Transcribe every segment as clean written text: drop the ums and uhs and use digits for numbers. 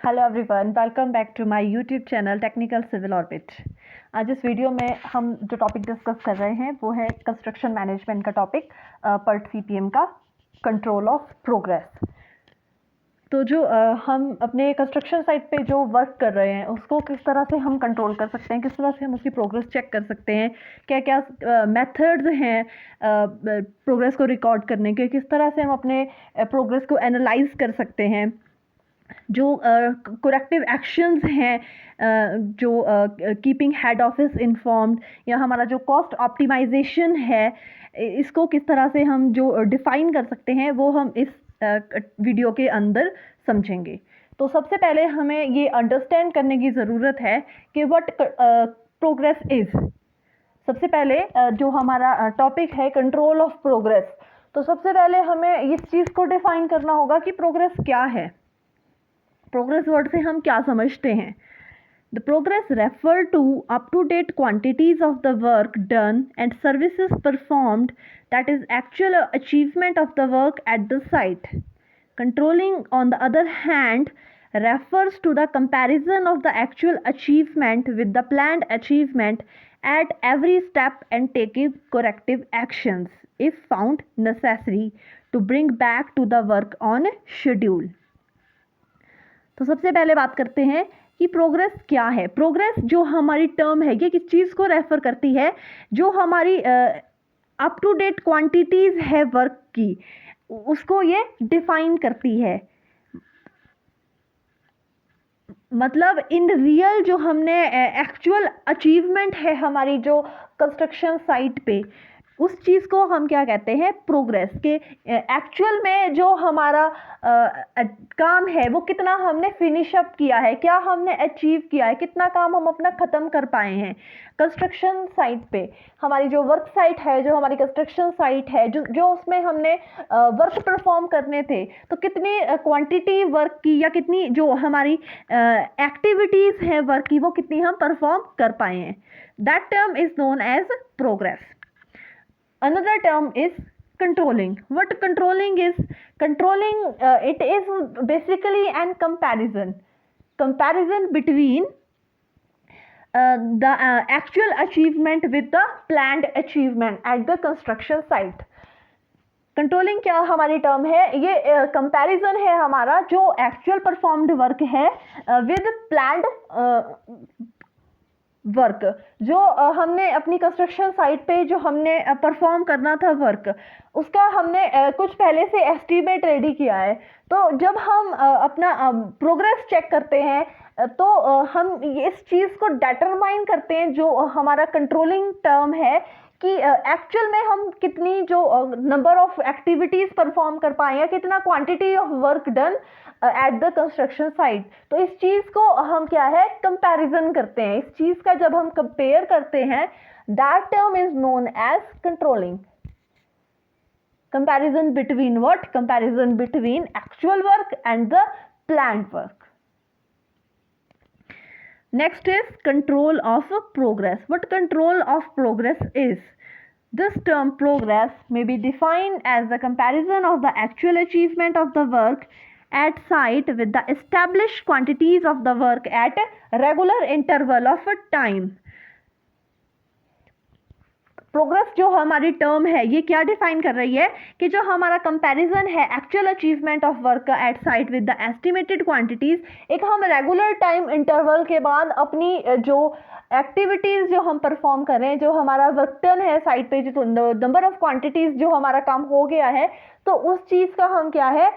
Hello everyone, welcome back to my YouTube channel technical civil orbit. आज इस video में हम जो टॉपिक डिस्कस कर रहे हैं वो है कंस्ट्रक्शन मैनेजमेंट का टॉपिक, पर्ट सीपीएम का कंट्रोल ऑफ प्रोग्रेस। तो जो हम अपने कंस्ट्रक्शन साइट पे जो वर्क कर रहे हैं उसको किस तरह से हम कंट्रोल कर सकते हैं, किस तरह से हम उसकी प्रोग्रेस चेक कर सकते हैं, क्या क्या मेथड्स हैं प्रोग्रेस को रिकॉर्ड करने के, किस तरह से हम अपने प्रोग्रेस को एनालाइज कर सकते हैं, जो करेक्टिव एक्शंस हैं, जो कीपिंग हेड ऑफिस इन्फॉर्म्ड, या हमारा जो कॉस्ट ऑप्टिमाइजेशन है, इसको किस तरह से हम जो डिफ़ाइन कर सकते हैं वो हम इस वीडियो के अंदर समझेंगे। तो सबसे पहले हमें ये अंडरस्टैंड करने की ज़रूरत है कि व्हाट प्रोग्रेस इज़। सबसे पहले जो हमारा टॉपिक है कंट्रोल ऑफ प्रोग्रेस, तो सबसे पहले हमें इस चीज़ को डिफ़ाइन करना होगा कि प्रोग्रेस क्या है। प्रोग्रेस वर्ड से हम क्या समझते हैं? The progress refer to up-to-date quantities of the work done and services performed, that is actual achievement of the work at the site. Controlling, on the other hand, refers to the comparison of the actual achievement with the planned achievement at every step and taking corrective actions if found necessary to bring back to the work on schedule. तो सबसे पहले बात करते हैं कि progress क्या है। Progress जो हमारी टर्म है ये किस चीज़ को रेफर करती है? जो हमारी अप टू डेट क्वांटिटीज़ है वर्क की, उसको ये डिफाइन करती है। मतलब इन रियल जो हमने एक्चुअल अचीवमेंट है हमारी जो कंस्ट्रक्शन साइट पे, उस चीज़ को हम क्या कहते हैं? प्रोग्रेस। के एक्चुअल में जो हमारा काम है वो कितना हमने फिनिश अप किया है, क्या हमने अचीव किया है, कितना काम हम अपना ख़त्म कर पाए हैं कंस्ट्रक्शन साइट पे। हमारी जो वर्क साइट है, जो हमारी कंस्ट्रक्शन साइट है, जो उसमें हमने वर्क परफॉर्म करने थे, तो कितनी क्वांटिटी वर्क की या कितनी जो हमारी एक्टिविटीज़ हैं वर्क की वो कितनी हम परफॉर्म कर पाए हैं। That term is known as progress. Another term is controlling. What controlling is? Controlling, it is basically an comparison between the actual achievement with the planned achievement at the construction site. Controlling क्या हमारी term है? ये comparison है हमारा जो actual performed work है with planned work, जो हमने अपनी कंस्ट्रक्शन साइट पे जो हमने परफॉर्म करना था वर्क, उसका हमने कुछ पहले से एस्टीमेट रेडी किया है। तो जब हम अपना प्रोग्रेस चेक करते हैं तो हम इस चीज़ को डिटरमाइन करते हैं, जो हमारा कंट्रोलिंग टर्म है, कि एक्चुअल में हम कितनी जो नंबर ऑफ एक्टिविटीज़ परफॉर्म कर पाए हैं, कितना quantity of work done at the construction site. तो इस चीज़ को हम क्या है? कंपैरिजन करते हैं। इस चीज़ का जब हम कंपेयर करते हैं, that term is known as controlling. Comparison between what? Comparison between actual work and the planned work. Next is control of progress. What control of progress is? This term progress may be defined as the comparison of the actual achievement of the work at site with the established quantities of the work at a regular interval of time. Progress जो हमारी term है ये क्या define कर रही है? कि जो हमारा कंपैरिजन है actual achievement of work at site with the estimated quantities, एक हम रेगुलर टाइम इंटरवल के बाद अपनी जो एक्टिविटीज़ जो हम परफॉर्म कर रहे हैं, जो हमारा वर्क डन है साइट पे, जो नंबर ऑफ क्वांटिटीज़ जो हमारा काम हो गया है, तो उस चीज़ का हम क्या है?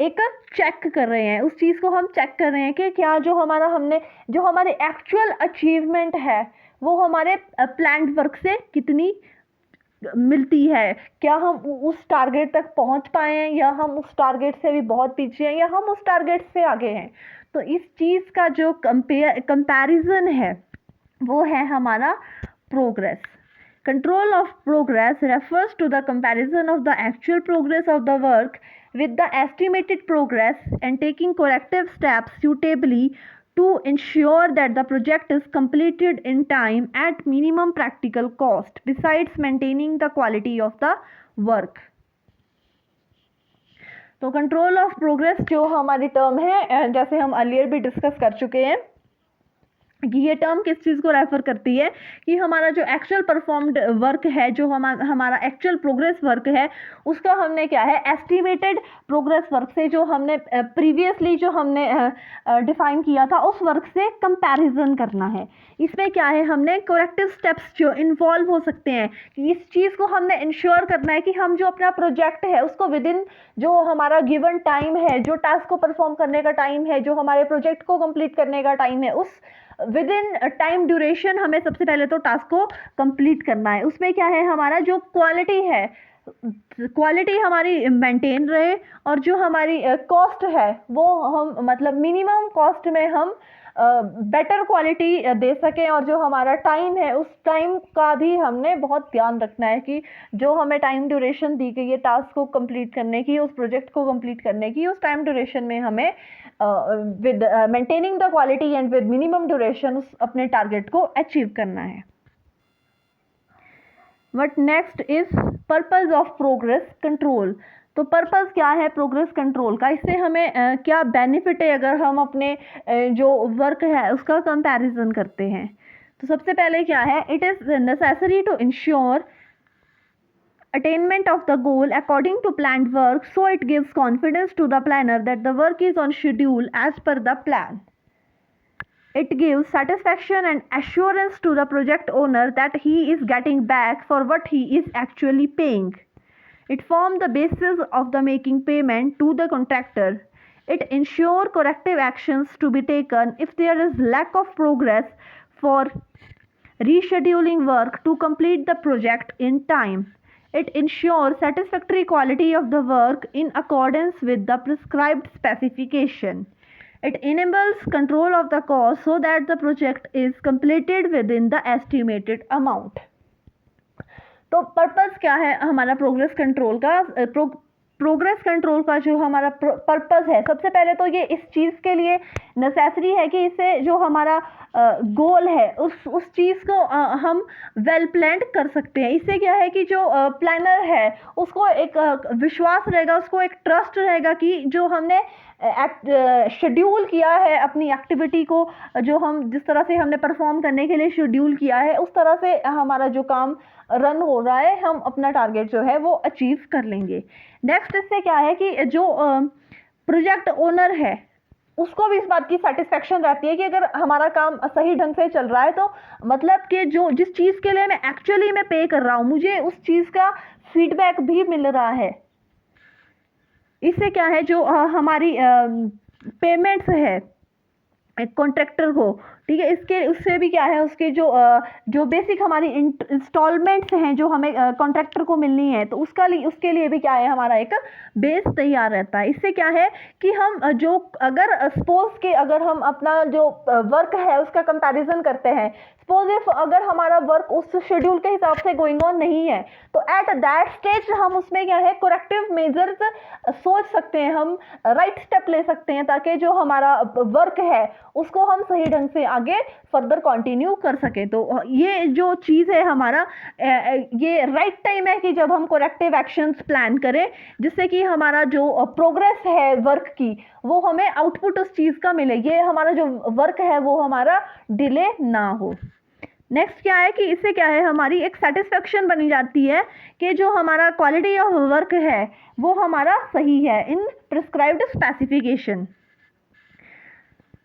एक चेक कर रहे हैं। उस चीज़ को हम चेक कर रहे हैं कि क्या जो हमारे एक्चुअल अचीवमेंट है वो हमारे प्लान्ड वर्क से कितनी मिलती है, क्या हम उस टारगेट तक पहुंच पाए हैं, या हम उस टारगेट से भी बहुत पीछे हैं, या हम उस टारगेट से आगे हैं। तो इस चीज़ का जो कंपैरिजन है वो है हमारा progress. Control of progress refers to the comparison of the actual progress of the work with the estimated progress and taking corrective steps suitably to ensure that the project is completed in time at minimum practical cost, besides maintaining the quality of the work. तो control of progress जो हमारी term है, जैसे हम earlier भी discuss कर चुके हैं कि ये टर्म किस चीज़ को रेफर करती है कि हमारा जो एक्चुअल परफॉर्म्ड वर्क है, जो हमारा एक्चुअल प्रोग्रेस वर्क है, उसका हमने क्या है एस्टिमेटेड प्रोग्रेस वर्क से जो हमने प्रीवियसली जो हमने डिफाइन किया था उस वर्क से कंपैरिजन करना है। इसमें क्या है, हमने करेक्टिव स्टेप्स जो इन्वॉल्व हो सकते हैं कि इस चीज़ को हमने इंश्योर करना है कि हम जो अपना प्रोजेक्ट है उसको विद इन जो हमारा गिवन टाइम है, जो टास्क को परफॉर्म करने का टाइम है, जो हमारे प्रोजेक्ट को कंप्लीट करने का टाइम है, उस विद इन टाइम ड्यूरेशन हमें सबसे पहले तो टास्क को कंप्लीट करना है। उसमें क्या है, हमारा जो क्वालिटी है, क्वालिटी हमारी मेंटेन रहे और जो हमारी कॉस्ट है वो हम मतलब मिनिमम कॉस्ट में हम बेटर क्वालिटी दे सकें, और जो हमारा टाइम है उस टाइम का भी हमने बहुत ध्यान रखना है कि जो हमें टाइम ड्यूरेशन दी गई है टास्क को कंप्लीट करने की, उस प्रोजेक्ट को कंप्लीट करने की, उस टाइम ड्यूरेशन में हमें with maintaining the quality and with minimum duration उस अपने टारगेट को अचीव करना है। But next is purpose of progress control. तो पर्पस क्या है प्रोग्रेस कंट्रोल का, इससे हमें क्या बेनिफिट है अगर हम अपने जो वर्क है उसका कंपैरिजन करते हैं। तो सबसे पहले क्या है, it is necessary to ensure attainment of the goal according to planned work, so it gives confidence to the planner that the work is on schedule as per the plan. It gives satisfaction and assurance to the project owner that he is getting back for what he is actually paying. It forms the basis of the making payment to the contractor. It ensures corrective actions to be taken if there is lack of progress for rescheduling work to complete the project in time. It ensures satisfactory quality of the work in accordance with the prescribed specification. It enables control of the cost so that the project is completed within the estimated amount. तो purpose क्या है हमारा progress control का, progress control का जो हमारा purpose है, सबसे पहले तो ये इस चीज़ के लिए नेसेसरी है कि इससे जो हमारा गोल है उस चीज़ को हम वेल प्लान कर सकते हैं। इससे क्या है कि जो प्लानर है उसको एक विश्वास रहेगा, उसको एक ट्रस्ट रहेगा कि जो हमने शेड्यूल किया है अपनी एक्टिविटी को, जो हम जिस तरह से हमने परफॉर्म करने के लिए शेड्यूल किया है उस तरह से हमारा जो काम रन हो रहा है, हम अपना टारगेट जो है वो अचीव कर लेंगे। नेक्स्ट इससे क्या है कि जो प्रोजेक्ट ओनर है उसको भी इस बात की सेटिस्फेक्शन रहती है कि अगर हमारा काम सही ढंग से चल रहा है तो मतलब कि जो जिस चीज़ के लिए मैं एक्चुअली मैं पे कर रहा हूँ मुझे उस चीज़ का फीडबैक भी मिल रहा है। इससे क्या है जो हमारी पेमेंट्स है एक कॉन्ट्रैक्टर को, ठीक है, इसके उससे भी क्या है उसके जो बेसिक हमारी इंस्टॉलमेंट्स हैं जो हमें कॉन्ट्रैक्टर को मिलनी है, तो उसके लिए भी क्या है हमारा एक बेस तैयार रहता है। इससे क्या है कि हम जो अगर सपोज के अगर हम अपना जो वर्क है उसका कंपैरिजन करते हैं, सपोज इफ अगर हमारा वर्क उस शेड्यूल के हिसाब से गोइंग ऑन नहीं है तो एट दैट स्टेज हम उसमें क्या है करेक्टिव मेजर्स सोच सकते हैं, हम राइट स्टेप ले सकते हैं ताकि जो हमारा वर्क है उसको हम सही ढंग से आगे फर्दर कंटिन्यू कर सकें। तो ये जो चीज़ है हमारा ये राइट टाइम है कि जब हम करेक्टिव एक्शंस प्लान करें जिससे कि हमारा जो प्रोग्रेस है वर्क की वो हमें आउटपुट उस चीज़ का मिले, ये हमारा जो वर्क है वो हमारा डिले ना हो। नेक्स्ट क्या है कि इससे क्या है हमारी एक सेटिस्फेक्शन बनी जाती है कि जो हमारा क्वालिटी ऑफ वर्क है वो हमारा सही है इन प्रिस्क्राइब्ड स्पेसिफिकेशन।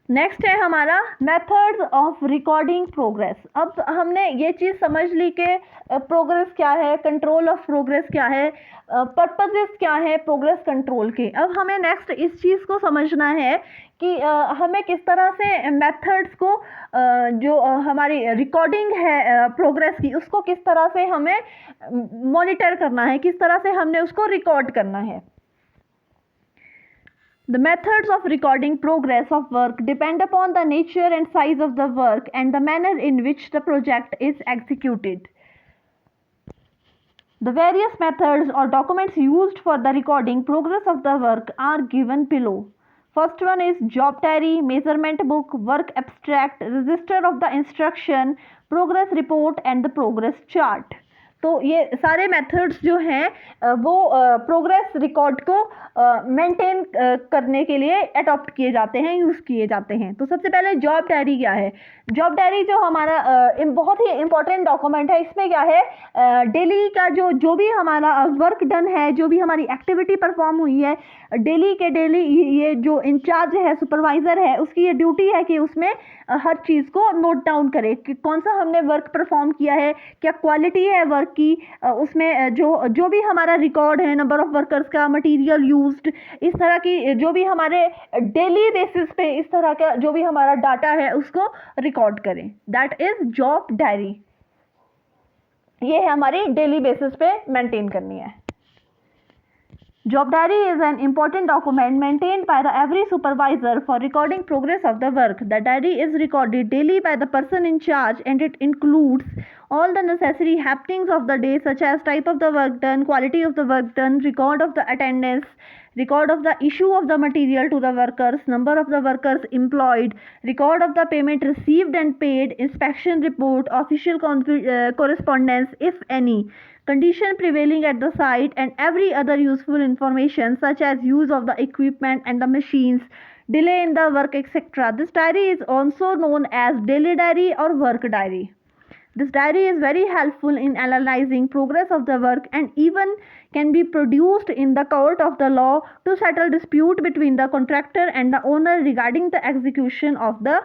नेक्स्ट है हमारा मेथड्स ऑफ रिकॉर्डिंग प्रोग्रेस। अब हमने ये चीज़ समझ ली कि प्रोग्रेस क्या है, कंट्रोल ऑफ प्रोग्रेस क्या है, पर्पसेस क्या है प्रोग्रेस कंट्रोल के। अब हमें नेक्स्ट इस चीज़ को समझना है कि हमें किस तरह से मेथड्स को जो हमारी रिकॉर्डिंग है प्रोग्रेस की उसको किस तरह से हमें मॉनिटर करना है, किस तरह से हमने उसको रिकॉर्ड करना है। The methods of recording progress of work depend upon the nature and size of the work and the manner in which the project is executed. The various methods or documents used for the recording progress of the work are given below. First one is job diary, measurement book, work abstract, register of the instruction, progress report and the progress chart. तो ये सारे methods जो हैं वो progress record को maintain करने के लिए अडॉप्ट किए जाते हैं, यूज़ किए जाते हैं। तो सबसे पहले जॉब डायरी क्या है? जॉब डायरी जो हमारा बहुत ही इंपॉर्टेंट डॉक्यूमेंट है। इसमें क्या है, डेली का जो भी हमारा वर्क डन है, जो भी हमारी एक्टिविटी परफॉर्म हुई है डेली के डेली, ये जो इंचार्ज है, सुपरवाइज़र है, उसकी ये ड्यूटी है कि उसमें हर चीज़ को नोट डाउन करे कि कौन सा हमने वर्क परफॉर्म किया है, क्या क्वालिटी है वर्क की, उसमें जो भी हमारा रिकॉर्ड है, नंबर ऑफ़ वर्कर्स का, मटेरियल यूज्ड, इस तरह की जो भी हमारे डेली बेसिस पे इस तरह का जो भी हमारा डाटा है उसको रिकॉर्ड करें। That is job diary. ये है हमारी डेली बेसिस पे मेंटेन करनी है। Job diary is an important document maintained by every supervisor for recording progress of the work. The diary is recorded daily by the person in charge, and it includes all the necessary happenings of the day, such as type of the work done, quality of the work done, record of the attendance, record of the issue of the material to the workers, number of the workers employed, record of the payment received and paid, inspection report, official correspondence if any, condition prevailing at the site, and every other useful information such as use of the equipment and the machines, delay in the work, etc. This diary is also known as daily diary or work diary. This diary is very helpful in analyzing progress of the work and even can be produced in the court of the law to settle dispute between the contractor and the owner regarding the execution of the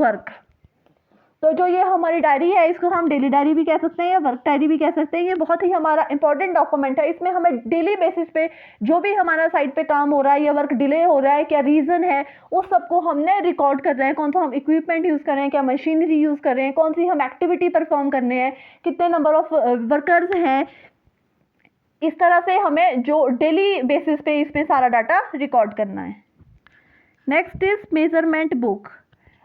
work. तो जो ये हमारी diary है इसको हम daily diary भी कह सकते हैं या वर्क डायरी भी कह सकते हैं। ये बहुत ही हमारा इंपॉर्टेंट डॉक्यूमेंट है। इसमें हमें डेली बेसिस पे जो भी हमारा साइट पे काम हो रहा है या वर्क डिले हो रहा है, क्या रीज़न है, उस सबको हमने रिकॉर्ड कर रहे हैं। कौन सा हम इक्विपमेंट यूज़ कर रहे हैं, क्या मशीनरी यूज़ कर रहे हैं, कौन सी हम एक्टिविटी परफॉर्म करने हैं, कितने नंबर ऑफ वर्कर्स हैं। इस तरह से हमें जो डेली बेसिस पे इसमें सारा डाटा रिकॉर्ड करना है। Next is measurement book.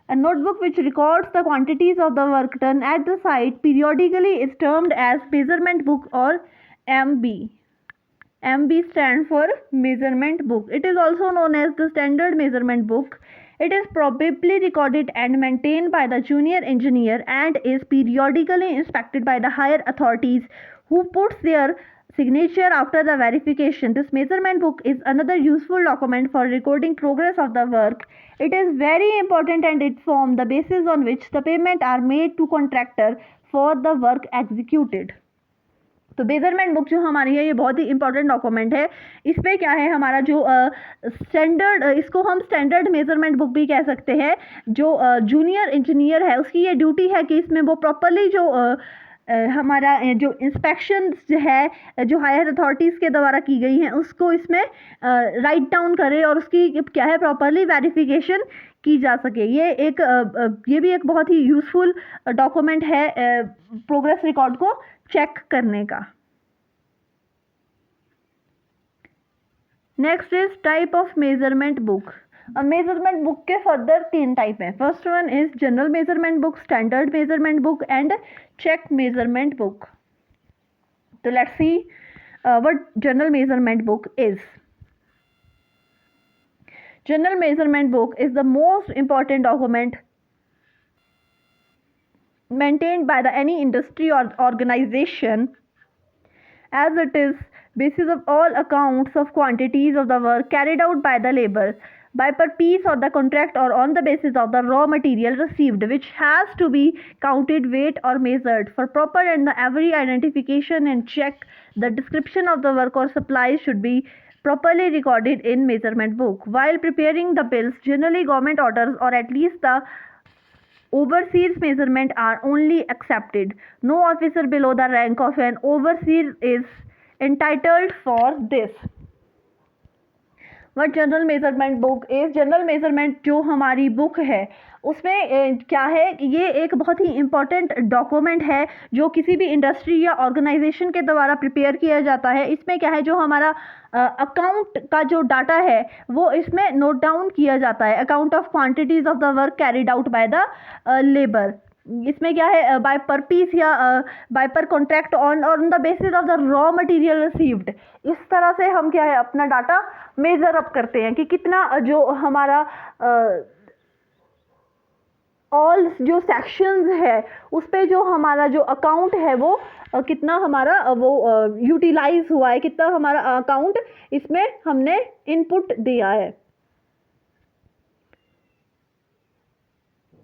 A notebook which records the quantities of the work done at the site periodically is termed as measurement book or MB. MB stands for measurement book. It is also known as the standard measurement book. It is probably recorded and maintained by the junior engineer and is periodically inspected by the higher authorities who puts their signature after the verification. This measurement book is another useful document for recording progress of the work. It is very important and it forms the basis on which the payment are made to contractor for the work executed. तो measurement book जो हमारी है ये बहुत ही important document है। इसमें क्या है, हमारा जो स्टैंडर्ड, इसको हम स्टैंडर्ड मेजरमेंट बुक भी कह सकते हैं। जो जूनियर इंजीनियर है उसकी ये ड्यूटी है कि इसमें वो प्रॉपरली जो हमारा जो इंस्पेक्शन है जो हायर अथॉरिटीज़ के द्वारा की गई हैं उसको इसमें राइट डाउन करे और उसकी क्या है प्रॉपरली वेरिफिकेशन की जा सके। ये भी एक बहुत ही यूज़फुल डॉक्यूमेंट है प्रोग्रेस रिकॉर्ड को चेक करने का। Next is type of measurement book. Measurement book के फर्दर 3 टाइप हैं। First one is general measurement book, standard measurement book and check measurement book. तो let's see what general measurement book is. General measurement book is the most important document maintained by any industry or organization, as it is basis of all accounts of quantities of the work carried out by the labor by per piece or the contract or on the basis of the raw material received, which has to be counted, weighed or measured for proper and the every identification and check. The description of the work or supplies should be properly recorded in measurement book. While preparing the bills, generally government orders or at least the overseas measurement are only accepted. No officer below the rank of an overseer is entitled for this. What general measurement book is. General measurement जो हमारी book है उसमें क्या है, ये एक बहुत ही important document है जो किसी भी इंडस्ट्री या ऑर्गेनाइजेशन के द्वारा प्रिपेयर किया जाता है। इसमें क्या है, जो हमारा अकाउंट का जो डाटा है वो इसमें नोट डाउन किया जाता है। Account of quantities of the work carried out by the labour. इसमें क्या है, बाय पर पीस या बाय पर contract on the basis of the raw material received. इस तरह से हम क्या है अपना डाटा मेजर अप करते हैं कि कितना जो हमारा ऑल जो सेक्शंस है उस पे जो हमारा जो अकाउंट है वो कितना हमारा वो यूटिलाइज हुआ है, कितना हमारा अकाउंट इसमें हमने इनपुट दिया है।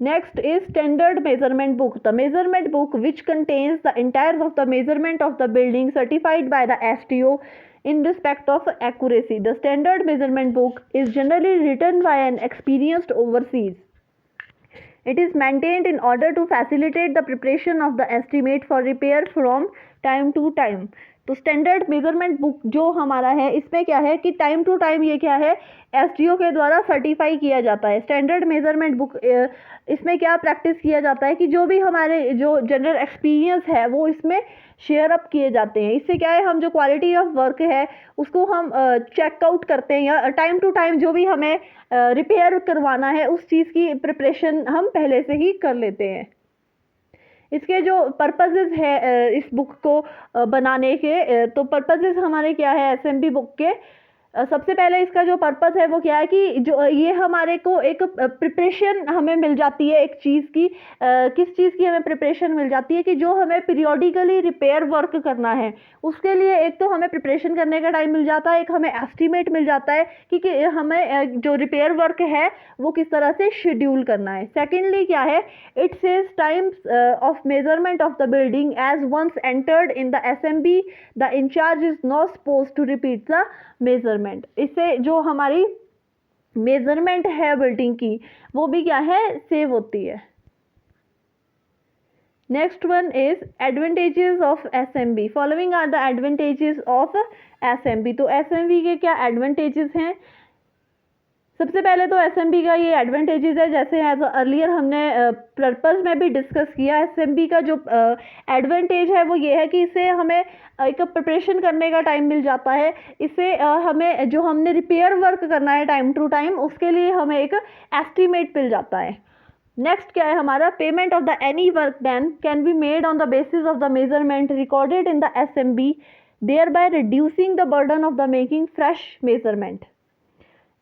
Next is standard measurement book. The measurement book which contains the entire of the measurement of the building certified by the STO in respect of accuracy. The standard measurement book is generally written by an experienced overseas. It is maintained in order to facilitate the preparation of the estimate for repair from time to time. तो standard measurement book जो हमारा है इसमें क्या है कि time to time ये क्या है एसटीओ के द्वारा सर्टिफाई किया जाता है। स्टैंडर्ड मेजरमेंट बुक इसमें क्या प्रैक्टिस किया जाता है कि जो भी हमारे जो जनरल एक्सपीरियंस है वो इसमें शेयर अप किए जाते हैं। इससे क्या है हम जो क्वालिटी ऑफ वर्क है उसको हम चेकआउट करते हैं या टाइम टू टाइम जो भी हमें रिपेयर करवाना है उस चीज़ की प्रिपरेशन हम पहले से ही कर लेते हैं। इसके जो पर्पसेस है इस बुक को बनाने के, तो पर्पसेस हमारे क्या है एसएमबी बुक के, सबसे पहले इसका जो पर्पस है वो क्या है कि जो ये हमारे को एक प्रिपरेशन हमें मिल जाती है एक चीज़ की, किस चीज़ की हमें प्रिपरेशन मिल जाती है कि जो हमें पीरियोडिकली रिपेयर वर्क करना है उसके लिए एक तो हमें प्रिपरेशन करने का टाइम मिल जाता है, एक हमें एस्टिमेट मिल जाता है कि हमें जो रिपेयर वर्क है वो किस तरह से शेड्यूल करना है। सेकेंडली क्या है, it says times of measurement of the building as once entered in the SMB the in-charge is not suppose to repeat the measurement. इससे जो हमारी मेजरमेंट है बिल्डिंग की वो भी क्या है सेव होती है। Next one is advantages of SMB. Following are the advantages of SMB. तो एसएमबी के क्या एडवांटेजेस हैं? सबसे पहले तो एसएमबी का ये एडवांटेजेस है, जैसे एज अर्लियर हमने पर्पस में भी डिस्कस किया। एसएमबी का जो एडवांटेज है वो ये है कि इससे हमें एक प्रिपरेशन करने का टाइम मिल जाता है। इससे हमें जो हमने रिपेयर वर्क करना है टाइम टू टाइम उसके लिए हमें एक एस्टिमेट मिल जाता है। नेक्स्ट क्या है हमारा, payment of the any work done can be made on the basis of the measurement recorded in the SMB, thereby reducing the burden of the making fresh measurement.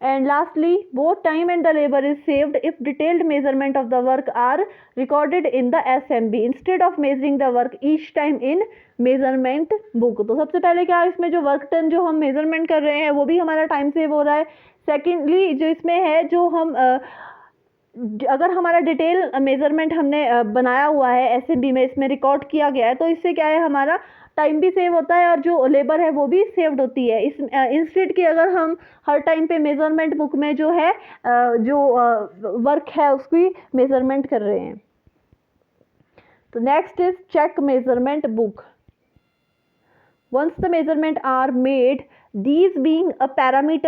And lastly, both time and the labor is saved if detailed measurement of the work are recorded in the SMB instead of measuring the work each time in measurement book। तो सबसे पहले क्या इसमें जो work ton जो हम measurement कर रहे हैं वो भी हमारा टाइम सेव हो रहा है। सेकेंडली जो इसमें है जो हम अगर हमारा डिटेल मेजरमेंट हमने बनाया हुआ है एसएमबी में, इसमें रिकॉर्ड किया गया है, तो इससे क्या है हमारा टाइम भी सेव होता है और जो लेबर है वो भी सेव्ड होती है। इस इंस्टेड की अगर हम हर टाइम पे मेजरमेंट बुक में जो है जो वर्क है उसकी मेजरमेंट कर रहे हैं। तो next is check measurement book. Once the measurement are made, these being a permanent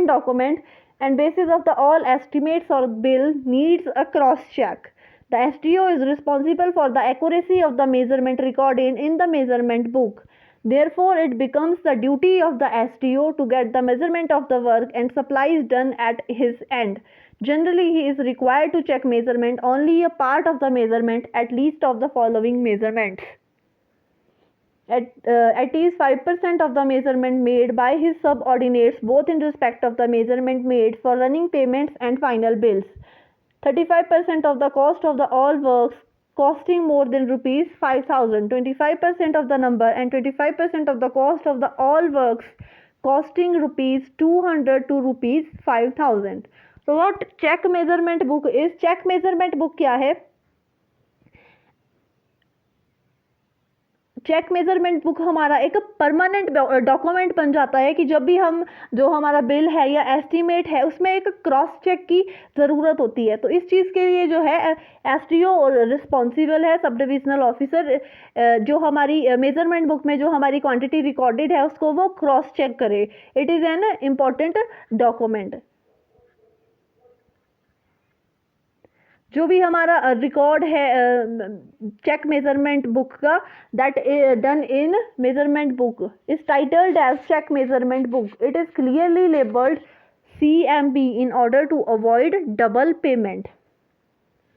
document and basis of the all estimates or bill needs a cross check. The STO is responsible for the accuracy of the measurement recorded in the measurement book. Therefore, it becomes the duty of the STO to get the measurement of the work and supplies done at his end. Generally, he is required to check measurement only a part of the measurement, at least of the following measurements. At least 5% of the measurement made by his subordinates, both in respect of the measurement made for running payments and final bills. 35% of the cost of the all works costing more than rupees 5,000. 25% of the number and 25% of the cost of the all works costing rupees 200 to rupees 5,000. So what check measurement book is? Check measurement book क्या है? Check measurement book हमारा एक permanent document बन जाता है कि जब भी हम जो हमारा बिल है या एस्टीमेट है उसमें एक क्रॉस चेक की ज़रूरत होती है। तो इस चीज़ के लिए जो है एसटीओ रिस्पॉन्सिबल है, सब डिविजनल ऑफिसर, जो हमारी मेजरमेंट बुक में जो हमारी क्वांटिटी रिकॉर्डेड है उसको वो क्रॉस चेक करे। It is an important document. जो भी हमारा रिकॉर्ड है चेक मेजरमेंट बुक का, that done in measurement book is titled as check measurement book. It is clearly labelled CMB in order to avoid double payment.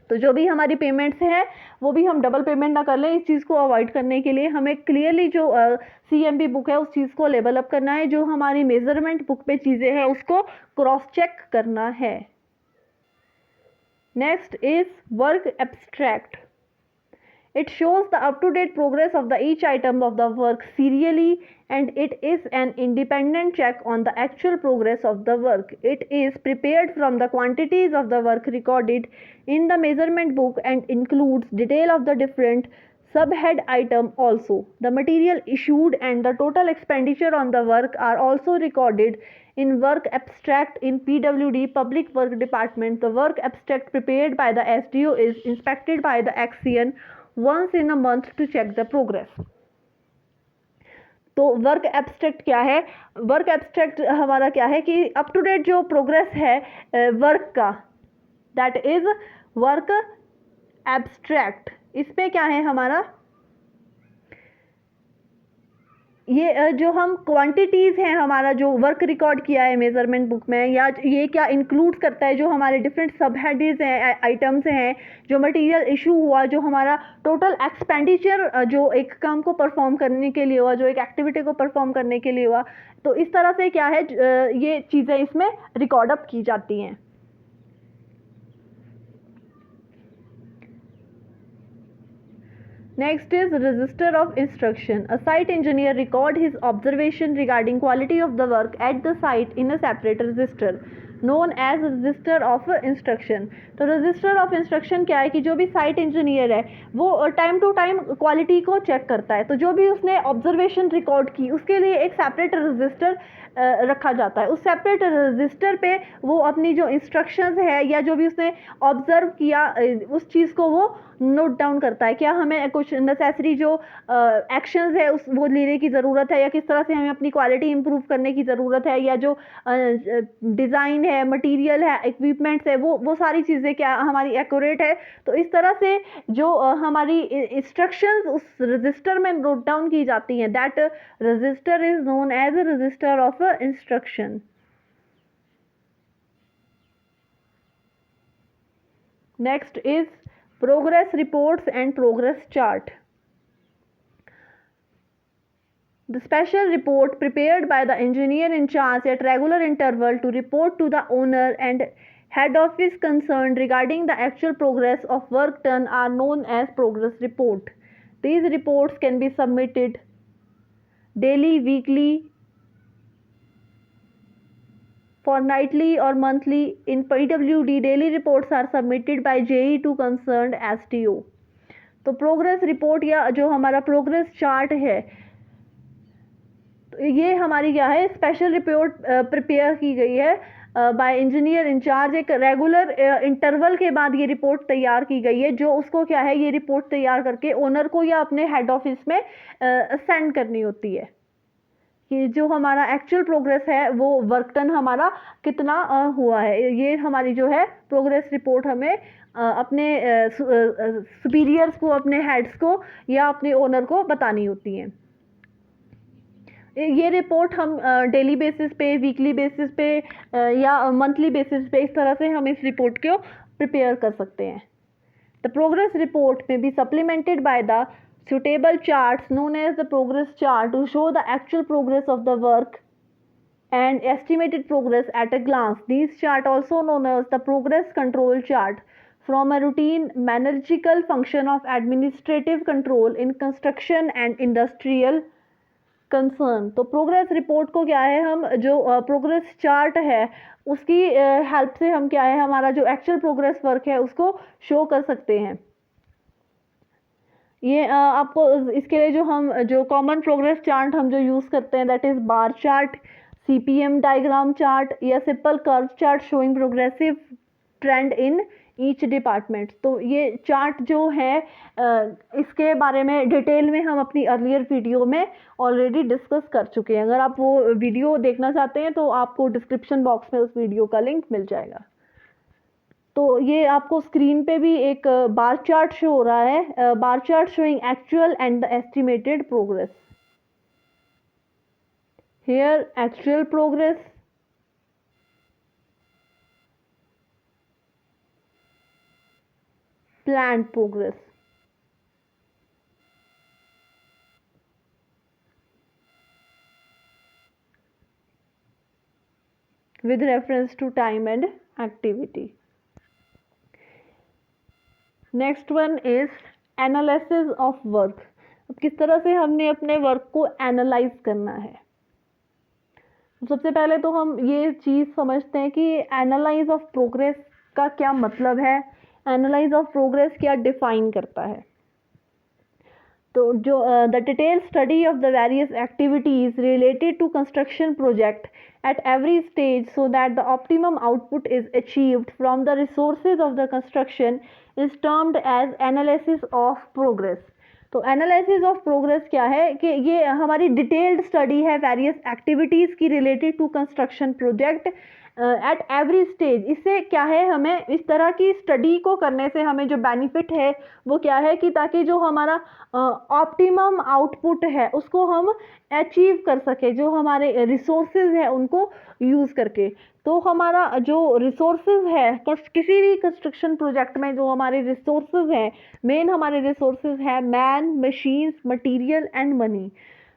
तो जो भी हमारी payments हैं वो भी हम डबल पेमेंट ना कर लें, इस चीज़ को अवॉइड करने के लिए हमें क्लियरली जो CMB बुक है उस चीज़ को लेबल अप करना है। जो हमारी मेजरमेंट बुक पे चीज़ें हैं उसको क्रॉस चेक करना है। Next is work abstract. It shows the up-to-date progress of the each item of the work serially, and it is an independent check on the actual progress of the work. It is prepared from the quantities of the work recorded in the measurement book and includes detail of the different subhead item also. The material issued and the total expenditure on the work are also recorded in work abstract in PWD Public Work Department. The work abstract prepared by the SDO is inspected by the Axion once in a month to check the progress. तो work abstract क्या है? Work abstract हमारा क्या है कि up to date जो progress है work का, दैट इज वर्क एब्स्ट्रैक्ट. इस पे क्या है हमारा, ये जो हम क्वांटिटीज़ हैं हमारा जो वर्क रिकॉर्ड किया है मेजरमेंट बुक में, या ये क्या इंक्लूड करता है, जो हमारे डिफरेंट सब हेडिज हैं, आइटम्स हैं, जो मटेरियल इशू हुआ, जो हमारा टोटल एक्सपेंडिचर जो एक काम को परफॉर्म करने के लिए हुआ, जो एक एक्टिविटी को परफॉर्म करने के लिए हुआ. तो इस तरह से क्या है ये चीज़ें इसमें रिकॉर्ड अप की जाती हैं. Next is register of instruction. A site engineer record his observation regarding quality of the work at the site in a separate register known as register of instruction. तो register of instruction क्या है कि जो भी site engineer है वो time to time quality को check करता है. तो जो भी उसने observation record की उसके लिए एक separate register रखा जाता है. उस सेपरेट रजिस्टर पे वो अपनी जो इंस्ट्रक्शंस है या जो भी उसने ऑब्जर्व किया उस चीज़ को वो नोट डाउन करता है. क्या हमें कुछ नेसेसरी जो एक्शंस है उस वो लेने की ज़रूरत है, या किस तरह से हमें अपनी क्वालिटी इंप्रूव करने की ज़रूरत है, या जो डिज़ाइन है, मटेरियल है, इक्विपमेंट्स है, वो सारी चीज़ें क्या हमारी एक्यूरेट है. तो इस तरह से जो हमारी इंस्ट्रक्शंस उस रजिस्टर में नोट डाउन की जाती हैं, that register is known as a register of instruction. Next is progress reports and progress chart. The special report prepared by the engineer in charge at regular interval to report to the owner and head office concerned regarding the actual progress of work done are known as progress report. These reports can be submitted daily, weekly, fortnightly or monthly. In PWD, daily reports are submitted by JE to concerned STO. तो progress report या जो हमारा progress chart है, तो ये हमारी क्या है, स्पेशल रिपोर्ट प्रिपेयर की गई है बाय इंजीनियर इंचार्ज. एक रेगुलर इंटरवल के बाद ये रिपोर्ट तैयार की गई है, जो उसको क्या है ये रिपोर्ट तैयार करके ओनर को या अपने हेड ऑफिस में सेंड करनी होती है कि जो हमारा एक्चुअल प्रोग्रेस है वो वर्क डन हमारा कितना हुआ है. ये हमारी जो है प्रोग्रेस रिपोर्ट हमें अपने सुपीरियर्स को, अपने हेड्स को या अपने ओनर को बतानी होती हैं. ये रिपोर्ट हम डेली बेसिस पे, वीकली बेसिस पे या मंथली बेसिस पे इस तरह से हम इस रिपोर्ट को प्रिपेयर कर सकते हैं. द प्रोग्रेस रिपोर्ट में be supplemented by the suitable charts known as the progress chart to show the actual progress of the work and estimated progress at a glance. These chart also known as the progress control chart from a routine managerial function of administrative control in construction and industrial concern. तो progress report को क्या है, हम जो progress chart है उसकी help से हम क्या है हमारा जो एक्चुअल प्रोग्रेस वर्क है उसको शो कर सकते हैं. ये आपको इसके लिए जो हम जो कॉमन प्रोग्रेस चार्ट हम जो यूज़ करते हैं that is bar chart, CPM diagram chart या simple curve chart showing progressive trend in each department. तो ये चार्ट जो है इसके बारे में डिटेल में हम अपनी अर्लियर वीडियो में ऑलरेडी डिस्कस कर चुके हैं. अगर आप वो वीडियो देखना चाहते हैं तो आपको डिस्क्रिप्शन बॉक्स में उस वीडियो का लिंक मिल जाएगा. तो ये आपको स्क्रीन पे भी एक बार चार्ट शो हो रहा है, bar chart showing actual and the estimated progress. Here actual progress, planned progress. With reference to time and activity. Next one is analysis of work. अब किस तरह से हमने अपने वर्क को एनालाइज करना है। सबसे पहले तो हम ये चीज़ समझते हैं कि एनालाइज ऑफ प्रोग्रेस का क्या मतलब है, एनालाइज ऑफ प्रोग्रेस क्या डिफाइन करता है। तो जो the detail study of the various activities related to construction project at every stage so that the optimum output is achieved from the resources of the construction is termed as analysis of progress। तो analysis of progress क्या है कि ये हमारी detailed study है various activities की related to construction project at every stage. इससे क्या है, हमें इस तरह की स्टडी को करने से हमें जो बेनिफिट है वो क्या है कि ताकि जो हमारा ऑप्टिमम आउटपुट है उसको हम अचीव कर सके, जो हमारे रिसोर्सेज है उनको यूज़ करके। तो हमारा जो रिसोर्सेज है किसी भी कंस्ट्रक्शन प्रोजेक्ट में, जो हमारे रिसोर्सेज हैं, मेन हमारे रिसोर्सेज है man, machines, material and money.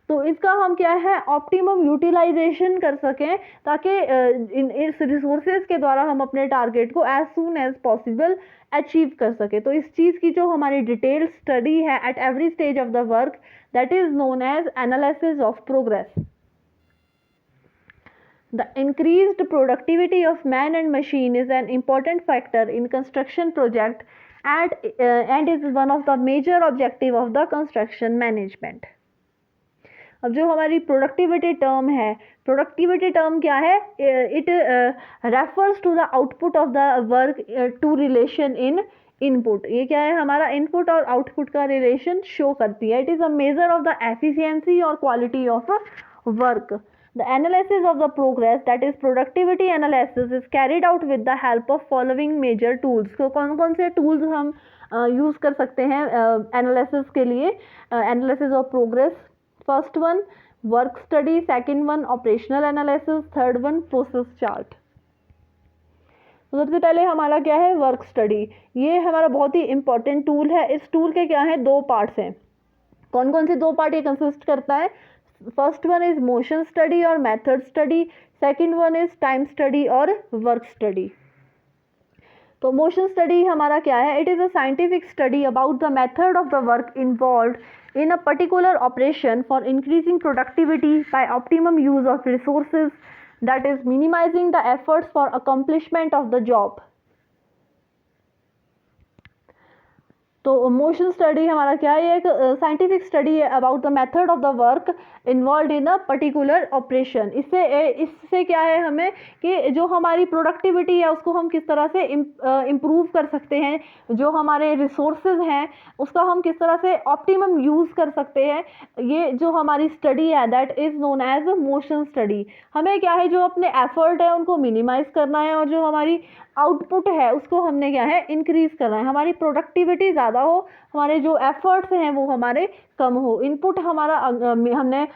तो इसका हम क्या है ऑप्टिमम यूटिलाइजेशन कर सकें ताकि इस रिसोर्सेज के द्वारा हम अपने टारगेट को as soon as possible achieve कर सके। तो इस चीज़ की जो हमारी डिटेल स्टडी है at every stage of the work, that is known as analysis of progress. The increased productivity of man and machine is an important factor in construction project and is one of the major objective of the construction management। अब जो हमारी productivity term है, productivity term क्या है, it refers to the output of the work to relation in input. ये क्या है, हमारा इनपुट और आउटपुट का रिलेशन शो करती है। It is a measure of the efficiency और quality of work. The analysis of the progress, that is productivity analysis, is carried out with the help of following major tools। तो कौन कौन से tools हम use कर सकते हैं analysis के लिए, analysis of progress. First one work study, second one operational analysis, third one process chart. तो सबसे पहले हमारा क्या है वर्क स्टडी। ये हमारा बहुत ही इंपॉर्टेंट टूल है। इस टूल के क्या है दो पार्ट्स हैं। कौन कौन से दो पार्ट ये कंसिस्ट करता है, first one is motion study और method study, second one is time study और वर्क स्टडी। तो मोशन स्टडी हमारा क्या है, it is a scientific study about the method of the work involved in a particular operation for increasing productivity by optimum use of resources, that is minimizing the efforts for accomplishment of the job। तो motion study हमारा क्या है, एक scientific study है about the method of the work involve in a particular operation. इससे क्या है हमें कि जो हमारी प्रोडक्टिविटी है उसको हम किस तरह से इम्प्रूव कर सकते हैं, जो हमारे रिसोर्सेज हैं उसका हम किस तरह से ऑप्टिमम यूज़ कर सकते हैं। ये जो हमारी स्टडी है that is known as motion study. हमें क्या है जो अपने एफर्ट है उनको मिनिमाइज करना है और जो हमारी आउटपुट है उसको हमने क्या है इंक्रीज करना है। हमारी प्रोडक्टिविटी ज़्यादा हो, हमारे जो एफर्ट्स हैं वो हमारे कम हो। इनपुट हमारा हमने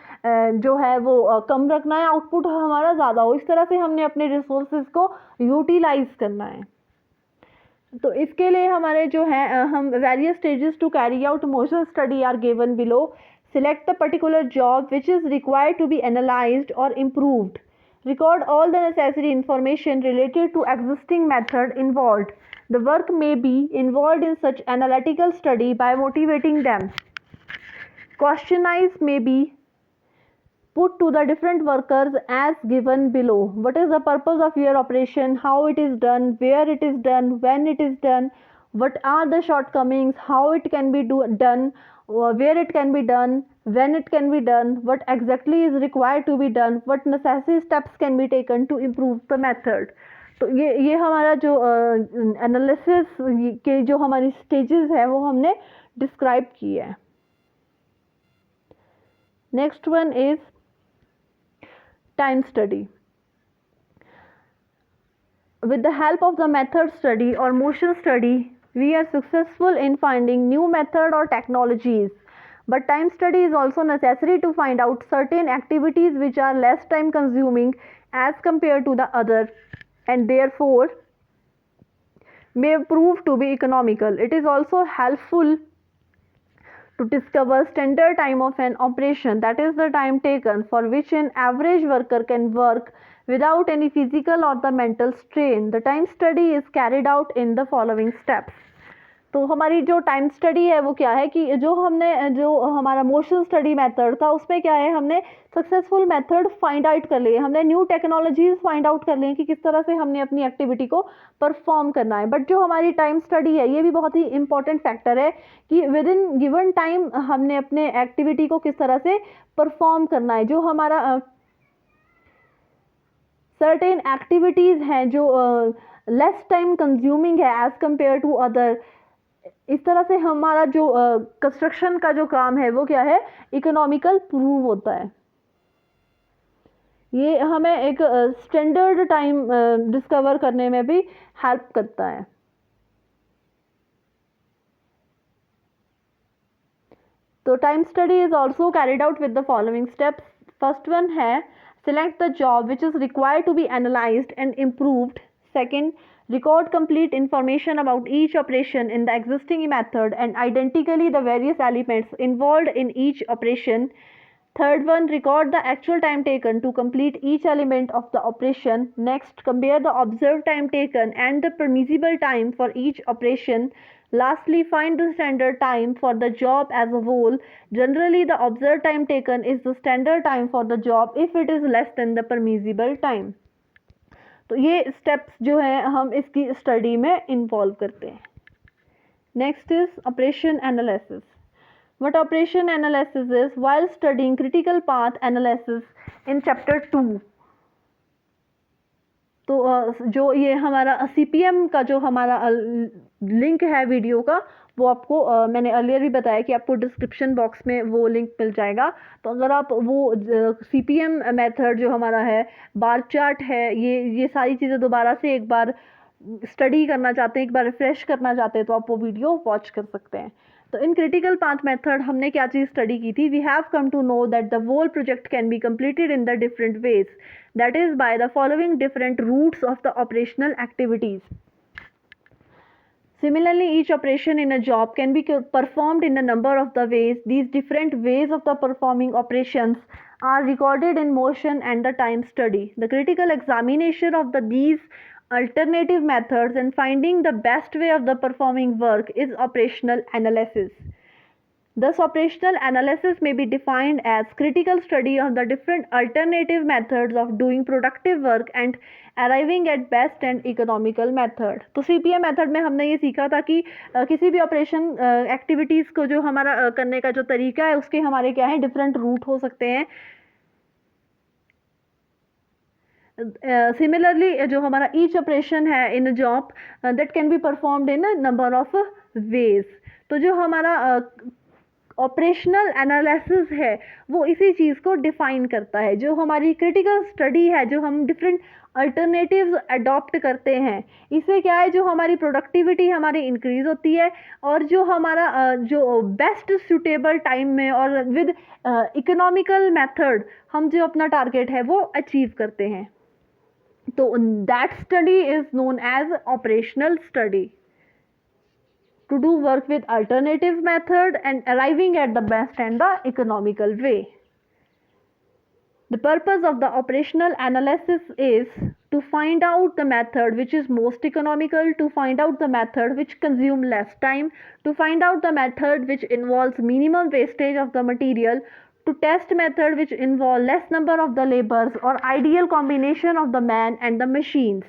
जो है वो कम रखना है, आउटपुट हमारा ज़्यादा हो। इस तरह से हमने अपने रिसोर्सेज को यूटिलाइज करना है। तो इसके लिए हमारे जो है हम various stages to carry out motion study are given below. Select the particular job which is required to be analysed और improved. Record all the necessary information related to existing method involved. The work may be involved in such analytical study by motivating them. Questionnaires may be put to the different workers as given below. What is the purpose of your operation? How it is done? Where it is done? When it is done? What are the shortcomings? How it can be done? Where it can be done, when it can be done, what exactly is required to be done, what necessary steps can be taken to improve the method। तो ये हमारा जो analysis के जो हमारी stages है वो हमने डिस्क्राइब की है। Next one is time study. With the help of the method study or motion study, we are successful in finding new method or technologies. But time study is also necessary to find out certain activities which are less time consuming as compared to the other and therefore may prove to be economical. It is also helpful to discover standard time of an operation, that is the time taken for which an average worker can work without any physical or the mental strain. The time study is carried out in the following steps. तो हमारी जो time study है वो क्या है कि जो हमारा मोशन स्टडी मेथड था उसमें क्या है, हमने सक्सेसफुल मेथड फाइंड आउट कर लिए, हमने न्यू टेक्नोलॉजीज फाइंड आउट कर लिए कि किस तरह से हमने अपनी एक्टिविटी को परफॉर्म करना है। बट जो हमारी टाइम स्टडी है ये भी बहुत ही इंपॉर्टेंट फैक्टर है कि विद इन गिवन टाइम हमने अपने एक्टिविटी को किस तरह से परफॉर्म करना है। जो हमारा सर्टेन एक्टिविटीज़ हैं जो लेस टाइम कंज्यूमिंग है एज कम्पेयर टू अदर, इस तरह से हमारा जो कंस्ट्रक्शन का जो काम है वो क्या है, इकोनॉमिकल प्रूव होता है। ये हमें एक स्टैंडर्ड टाइम डिस्कवर करने में भी हेल्प करता है। तो time study is also carried out with the following steps. First one है select the job which is required to be analyzed and improved. Second, record complete information about each operation in the existing method and identically the various elements involved in each operation. Third one, record the actual time taken to complete each element of the operation. Next, compare the observed time taken and the permissible time for each operation. Lastly, find the standard time for the job as a whole. Generally, the observed time taken is the standard time for the job if it is less than the permissible time. तो ये steps जो है हम इसकी study में involve करते हैं। Next is operation analysis. What operation analysis is? While studying critical path analysis in chapter 2, तो जो ये हमारा CPM का जो हमारा लिंक है वीडियो का, वो आपको मैंने अर्लियर भी बताया कि आपको डिस्क्रिप्शन बॉक्स में वो लिंक मिल जाएगा। तो अगर आप वो CPM मेथड जो हमारा है, बार चार्ट है, ये सारी चीज़ें दोबारा से एक बार स्टडी करना चाहते हैं, एक बार रिफ्रेश करना चाहते हैं, तो आप वो वीडियो वॉच कर सकते हैं। तो इन क्रिटिकल पाथ मेथड हमने क्या चीज़ स्टडी की थी? We have come to know that the whole project can be completed in the different ways, that is by the following different routes of the operational activities. Similarly, each operation in a job can be performed in a number of the ways. These different ways of the performing operations are recorded in motion and the time study. The critical examination of these alternative methods and finding the best way of the performing work is operational analysis. Thus, operational analysis may be defined as critical study of the different alternative methods of doing productive work and arriving at best and economical method. तो CPM method में हमने ये सीखा था कि किसी भी operation activities को जो हमारा करने का जो तरीका है उसके हमारे क्या है, डिफरेंट रूट हो सकते हैं। सिमिलरली जो हमारा ईच ऑपरेशन है in a job that can be performed in number of ways. तो जो हमारा ऑपरेशनल एनालिसिस है वो इसी चीज़ को डिफाइन करता है। जो हमारी क्रिटिकल स्टडी है, जो हम डिफरेंट अल्टरनेटिव्स अडॉप्ट करते हैं, इससे क्या है, जो हमारी प्रोडक्टिविटी हमारी इंक्रीज होती है और जो हमारा जो बेस्ट सूटेबल टाइम में और विद इकोनॉमिकल मेथड हम जो अपना टारगेट है वो अचीव करते हैं। तो that study is known as operational study, to do work with alternative method and arriving at the best and the economical way. The purpose of the operational analysis is to find out the method which is most economical, to find out the method which consume less time, to find out the method which involves minimum wastage of the material, to test method which involve less number of the laborers or ideal combination of the man and the machines.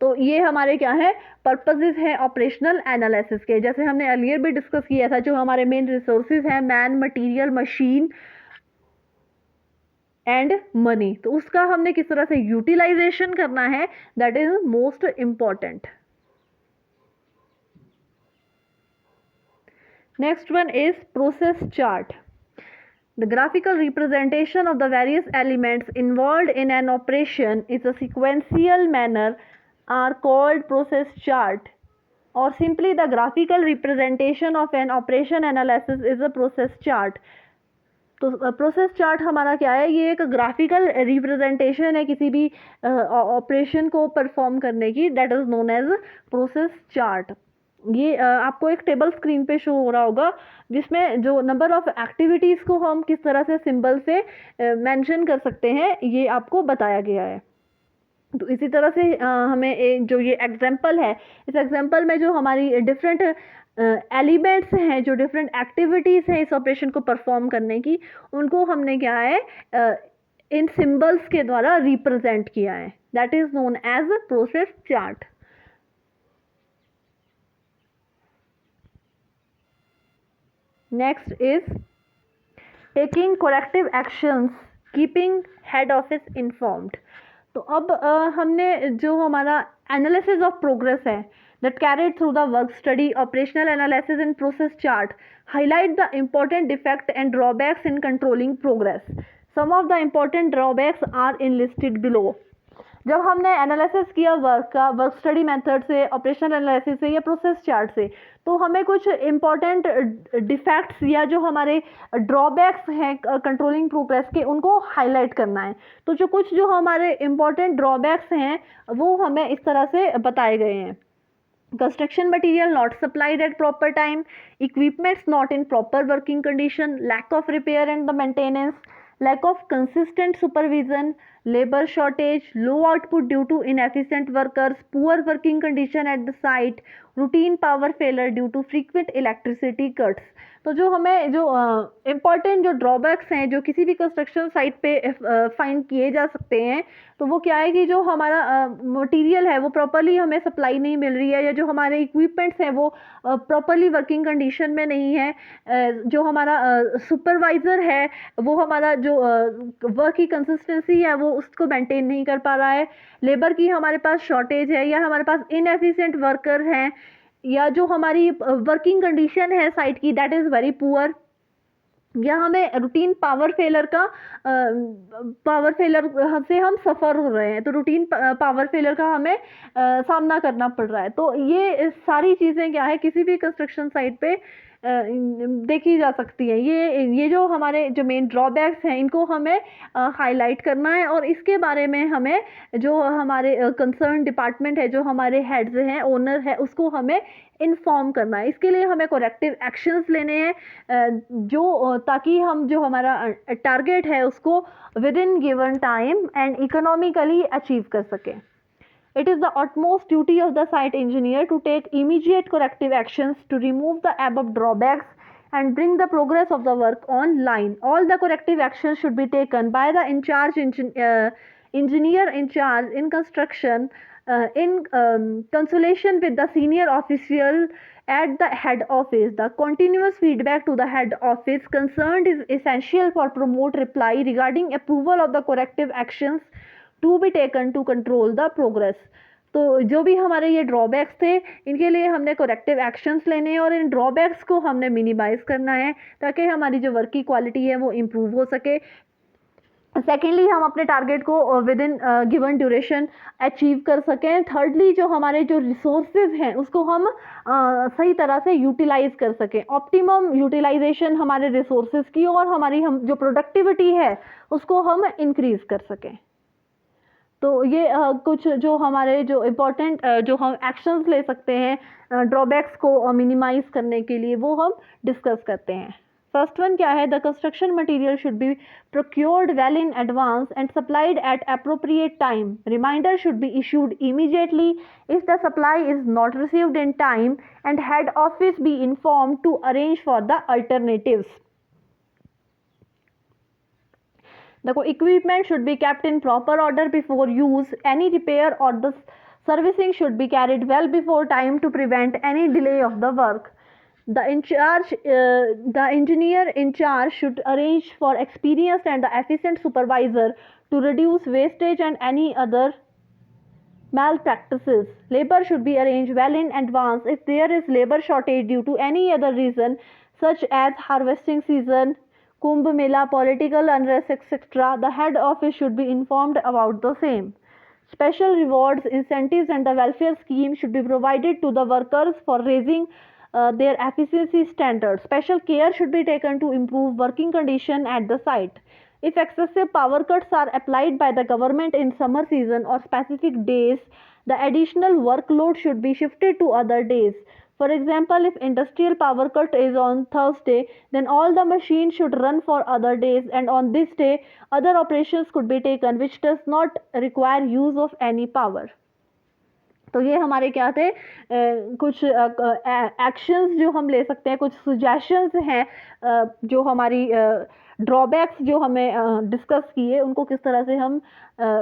तो ये हमारे क्या है, purposes हैं operational analysis के। जैसे हमने earlier भी डिस्कस किया था, जो हमारे मेन रिसोर्सेज हैं, man, material, machine and money, तो उसका हमने किस तरह से यूटिलाइजेशन करना है, that is most important. Next one is process chart. The graphical representation of the various elements involved in an operation is a sequential manner are called process chart, or simply the graphical representation of an operation analysis is a process chart. तो process chart हमारा क्या है, ये एक graphical representation है किसी भी operation को परफॉर्म करने की, that is known as process chart. ये आपको एक टेबल स्क्रीन पे शो हो रहा होगा जिसमें जो नंबर ऑफ एक्टिविटीज़ को हम किस तरह से सिंबल से मेंशन कर सकते हैं, ये आपको बताया गया है। तो इसी तरह से हमें जो ये एग्जाम्पल है, इस एग्जाम्पल में जो हमारी डिफरेंट एलिमेंट्स हैं, जो डिफरेंट एक्टिविटीज़ हैं इस ऑपरेशन को परफॉर्म करने की, उनको हमने क्या है इन सिंबल्स के द्वारा रिप्रेजेंट किया है. That is known as a process chart. Next is taking corrective actions, keeping head office informed. तो अब हमने जो हमारा एनालिसिस ऑफ प्रोग्रेस है that carried through the work study, operational analysis and process chart highlight the important defect and drawbacks in controlling progress. Some of the important drawbacks are enlisted below. जब हमने analysis किया work study method से, operational analysis से या process chart से, तो हमें कुछ इम्पॉर्टेंट डिफेक्ट्स या जो हमारे ड्रॉबैक्स हैं कंट्रोलिंग प्रोग्रेस के, उनको हाईलाइट करना है. तो जो हमारे इम्पॉर्टेंट ड्रॉबैक्स हैं वो हमें इस तरह से बताए गए हैं. Construction material not supplied at proper time, equipments not in proper working condition, lack of repair and the maintenance, lack of consistent supervision, labor shortage, low output due to inefficient workers, poor working condition at the site, routine power failure due to frequent electricity cuts. तो जो हमें जो important जो drawbacks हैं जो किसी भी construction site पे फाइंड किए जा सकते हैं, तो वो क्या है कि जो हमारा मटेरियल है वो प्रॉपरली हमें सप्लाई नहीं मिल रही है, या जो हमारे इक्विपमेंट्स हैं वो प्रॉपरली वर्किंग कंडीशन में नहीं है, जो हमारा सुपरवाइज़र है वो हमारा जो वर्क की कंसिस्टेंसी है वो उसको मेंटेन नहीं कर पा रहा है, लेबर की हमारे पास शॉर्टेज है, या हमारे पास इनएफिशिएंट वर्कर हैं, या जो हमारी वर्किंग कंडीशन है साइट की दैट इज़ वेरी पुअर, या हमें रूटीन पावर फेलर से हम सफ़र हो रहे हैं, तो रूटीन पावर फेलर का हमें सामना करना पड़ रहा है. तो ये सारी चीज़ें क्या है किसी भी कंस्ट्रक्शन साइट पे देखी जा सकती है. ये जो हमारे जो मेन ड्रॉबैक्स हैं इनको हमें हाईलाइट करना है, और इसके बारे में हमें जो हमारे कंसर्न डिपार्टमेंट है, जो हमारे हेड्स हैं, ओनर है, उसको हमें इन्फॉर्म करना है. इसके लिए हमें करेक्टिव एक्शंस लेने हैं जो ताकि हम जो हमारा टारगेट है उसको with in given time and economically achieve कर सकें. It is the utmost duty of the site engineer to take immediate corrective actions to remove the above drawbacks and bring the progress of the work online. All the corrective actions should be taken by the engineer in charge in construction in consultation with the senior official at the head office. The continuous feedback to the head office concerned is essential for promote reply regarding approval of the corrective actions to be taken to control the progress. तो जो भी हमारे ये drawbacks थे इनके लिए हमने corrective actions लेने हैं, और इन ड्रॉबैक्स को हमने मिनिमाइज़ करना है ताकि हमारी जो वर्क की क्वालिटी है वो इम्प्रूव हो सके. सेकेंडली, हम अपने टारगेट को with in given duration achieve कर सकें. थर्डली, जो हमारे जो रिसोर्सेज हैं उसको हम सही तरह से यूटिलाइज़ कर सकें. ऑप्टिमम यूटिलाइजेशन हमारे रिसोर्सेज की, और हमारी हम जो प्रोडक्टिविटी है उसको हम इंक्रीज़ कर सकें. तो ये कुछ जो हमारे जो इम्पोर्टेंट जो हम एक्शंस ले सकते हैं ड्रॉबैक्स को मिनिमाइज़ करने के लिए, वो हम डिस्कस करते हैं. फर्स्ट वन क्या है? The construction material should be procured well in advance and supplied at appropriate time. Reminder should be issued immediately if the supply is not received in time, and head office be informed to arrange for the alternatives. The equipment should be kept in proper order before use. Any repair or the servicing should be carried well before time to prevent any delay of the work. The engineer in charge should arrange for experienced and the efficient supervisor to reduce wastage and any other malpractices. Labor should be arranged well in advance. If there is labor shortage due to any other reason such as harvesting season, Kumbh Mela, political unrest, etc., the head office should be informed about the same. Special rewards, incentives and the welfare scheme should be provided to the workers for raising their efficiency standards. Special care should be taken to improve working condition at the site. If excessive power cuts are applied by the government in summer season or specific days, the additional workload should be shifted to other days. For example, if industrial power cut is on Thursday, then all the machines should run for other days, and on this day other operations could be taken which does not require use of any power. तो ये हमारे क्या थे, कुछ actions जो हम ले सकते हैं, कुछ सुजेशंस हैं, जो हमारी ड्रॉबैक्स जो हमें डिस्कस किए उनको किस तरह से हम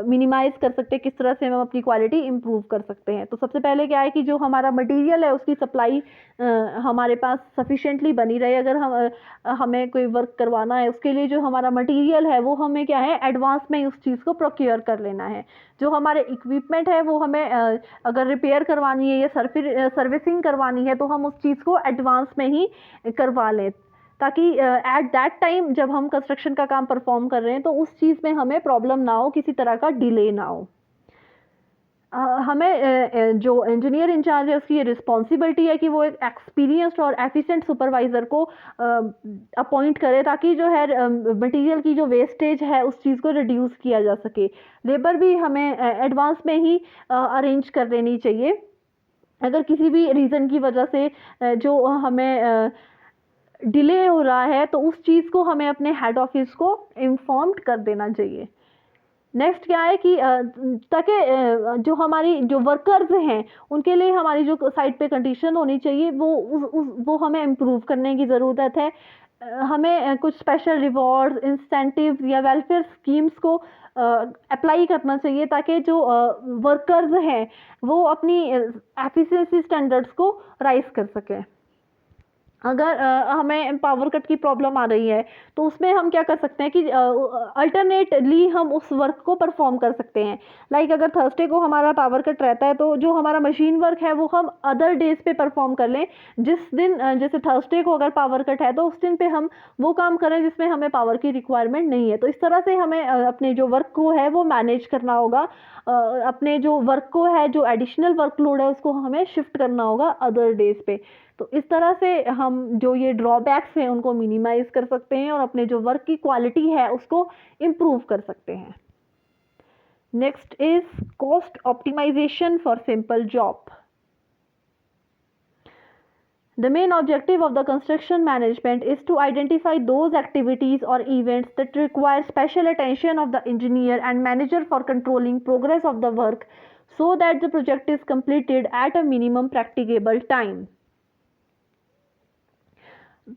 मिनिमाइज़ कर सकते हैं, किस तरह से हम अपनी क्वालिटी इम्प्रूव कर सकते हैं। तो सबसे पहले क्या है कि जो हमारा मटेरियल है उसकी सप्लाई हमारे पास सफिशेंटली बनी रहे। अगर हमें कोई वर्क करवाना है उसके लिए जो हमारा मटेरियल है वो हमें क्या है, एडवांस में उस चीज़ को प्रोक्योर कर लेना है। जो हमारे इक्विपमेंट है वो हमें अगर रिपेयर करवानी है या सर्विसिंग करवानी है तो हम उस चीज़ को एडवांस में ही करवा लें, ताकि एट दैट टाइम जब हम कंस्ट्रक्शन का काम परफॉर्म कर रहे हैं तो उस चीज़ में हमें प्रॉब्लम ना हो, किसी तरह का डिले ना हो। हमें जो इंजीनियर इंचार्ज है उसकी ये रिस्पॉन्सिबिलिटी है कि वो एक एक्सपीरियंस्ड और एफिशिएंट सुपरवाइज़र को अपॉइंट करे, ताकि जो है मटेरियल की जो वेस्टेज है उस चीज़ को रिड्यूस किया जा सके। लेबर भी हमें एडवांस में ही अरेंज कर देनी चाहिए। अगर किसी भी रीज़न की वजह से जो हमें डिले हो रहा है तो उस चीज़ को हमें अपने हेड ऑफिस को इन्फॉर्म्ड कर देना चाहिए। नेक्स्ट क्या है कि ताकि जो हमारी जो वर्कर्स हैं उनके लिए हमारी जो साइट पे कंडीशन होनी चाहिए वो हमें इम्प्रूव करने की ज़रूरत है। हमें कुछ स्पेशल रिवॉर्ड्स, इंसेंटिव्स या वेलफेयर स्कीम्स को अप्लाई करना चाहिए, ताकि जो वर्कर्स हैं वो अपनी एफिशिएंसी स्टैंडर्ड्स को राइज कर सकें। अगर हमें पावर कट की प्रॉब्लम आ रही है तो उसमें हम क्या कर सकते हैं कि अल्टरनेटली हम उस वर्क को परफॉर्म कर सकते हैं। लाइक अगर थर्सडे को हमारा पावर कट रहता है तो जो हमारा मशीन वर्क है वो हम अदर डेज पे परफॉर्म कर लें। जिस दिन जैसे थर्सडे को अगर पावर कट है तो उस दिन पे हम वो काम करें जिसमें हमें पावर की रिक्वायरमेंट नहीं है। तो इस तरह से हमें अपने जो वर्क को है वो मैनेज करना होगा। अपने जो वर्क को है, जो एडिशनल वर्कलोड है उसको हमें शिफ्ट करना होगा अदर डेज पे। तो इस तरह से हम जो ये ड्रॉबैक्स हैं उनको मिनिमाइज कर सकते हैं और अपने जो वर्क की क्वालिटी है उसको इम्प्रूव कर सकते हैं। Next is cost optimisation for simple job. The main objective of the construction management is to identify those activities or events that require special attention of the engineer and manager for controlling progress of the work so that the project is completed at a minimum practicable time.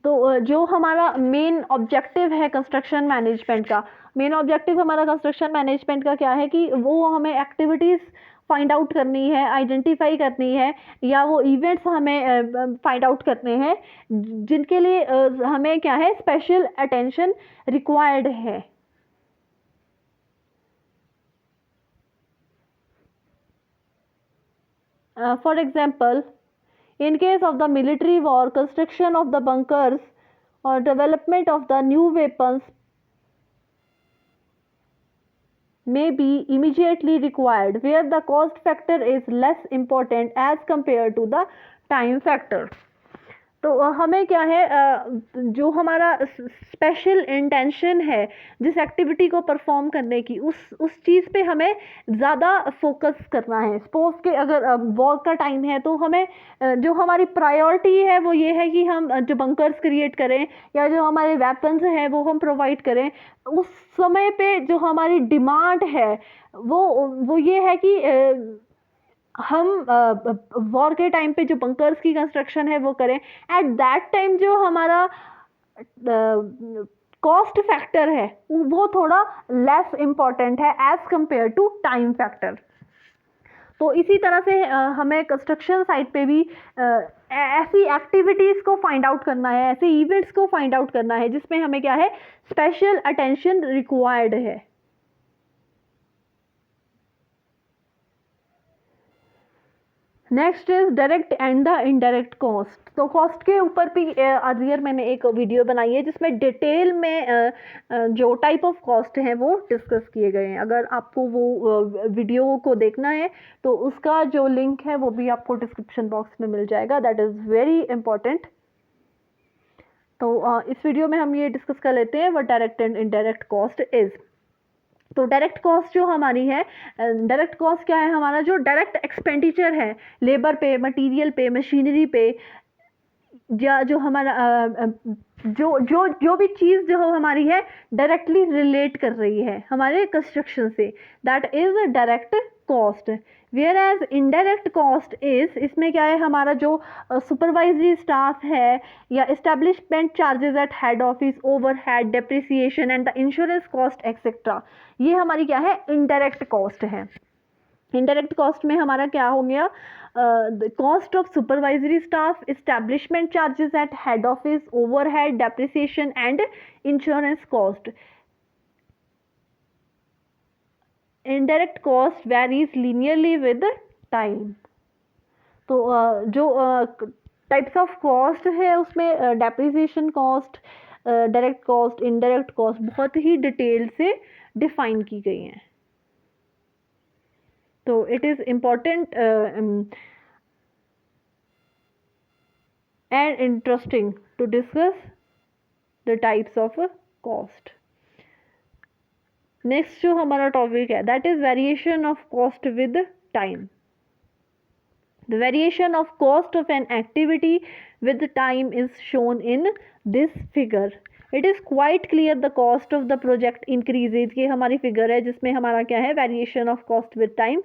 तो जो हमारा main objective है construction management का, main objective हमारा construction management का क्या है कि वो हमें एक्टिविटीज़ फाइंड आउट करनी है, आइडेंटिफाई करनी है, या वो इवेंट्स हमें फाइंड आउट करने हैं जिनके लिए हमें क्या है, स्पेशल अटेंशन रिक्वायर्ड है। For example, in case of the military war, construction of the bunkers or development of the new weapons may be immediately required, where the cost factor is less important as compared to the time factor. तो हमें क्या है, जो हमारा special intention है जिस activity को perform करने की, उस चीज़ पे हमें ज़्यादा फोकस करना है। सपोज के अगर वॉर का टाइम है तो हमें जो हमारी प्रायोरिटी है वो ये है कि हम जो बंकर्स क्रिएट करें या जो हमारे वेपन्स हैं वो हम प्रोवाइड करें। उस समय पे जो हमारी डिमांड है वो ये है कि हम वॉर के टाइम पे जो बंकर्स की कंस्ट्रक्शन है वो करें। एट दैट टाइम जो हमारा कॉस्ट फैक्टर है वो थोड़ा लेस इम्पॉर्टेंट है as compare to time factor. तो इसी तरह से हमें कंस्ट्रक्शन साइट पे भी ऐसी एक्टिविटीज़ को फाइंड आउट करना है, ऐसे इवेंट्स को फाइंड आउट करना है जिसमें हमें क्या है, स्पेशल अटेंशन रिक्वायर्ड है। Next is direct and the indirect cost. तो कॉस्ट के ऊपर भी अर्लियर मैंने एक वीडियो बनाई है जिसमें डिटेल में जो टाइप ऑफ कॉस्ट हैं वो डिस्कस किए गए हैं। अगर आपको वो वीडियो को देखना है तो उसका जो लिंक है वो भी आपको डिस्क्रिप्शन बॉक्स में मिल जाएगा। That is very important. तो इस वीडियो में हम ये डिस्कस कर लेते हैं what direct and indirect cost is. तो डायरेक्ट कॉस्ट जो हमारी है, डायरेक्ट कॉस्ट क्या है हमारा, जो डायरेक्ट एक्सपेंडिचर है, लेबर पे, मटेरियल पे, मशीनरी पे, या जो हमारा जो जो जो भी चीज़ जो हमारी है डायरेक्टली रिलेट कर रही है हमारे कंस्ट्रक्शन से, that is direct cost. Whereas indirect cost is, इसमें क्या है हमारा जो सुपरवाइजरी स्टाफ है या establishment charges at head office, overhead, depreciation and the insurance cost etcetera, ये हमारी क्या है इनडायरेक्ट कॉस्ट है। इनडायरेक्ट कॉस्ट में हमारा क्या हो गया, cost of supervisory staff, establishment charges at head office, overhead, depreciation and insurance cost. Indirect cost varies linearly with time. तो जो टाइप्स ऑफ कॉस्ट है उसमें depreciation cost, direct cost, indirect cost बहुत ही डिटेल से डिफाइन की गई हैं। तो it is important and interesting to discuss the types of cost. Next जो हमारा टॉपिक है that is variation of cost with time. The variation of cost of an activity with time is shown in this figure. It is quite clear the cost of the project increases. ये हमारी figure है जिसमें हमारा क्या है variation of cost with time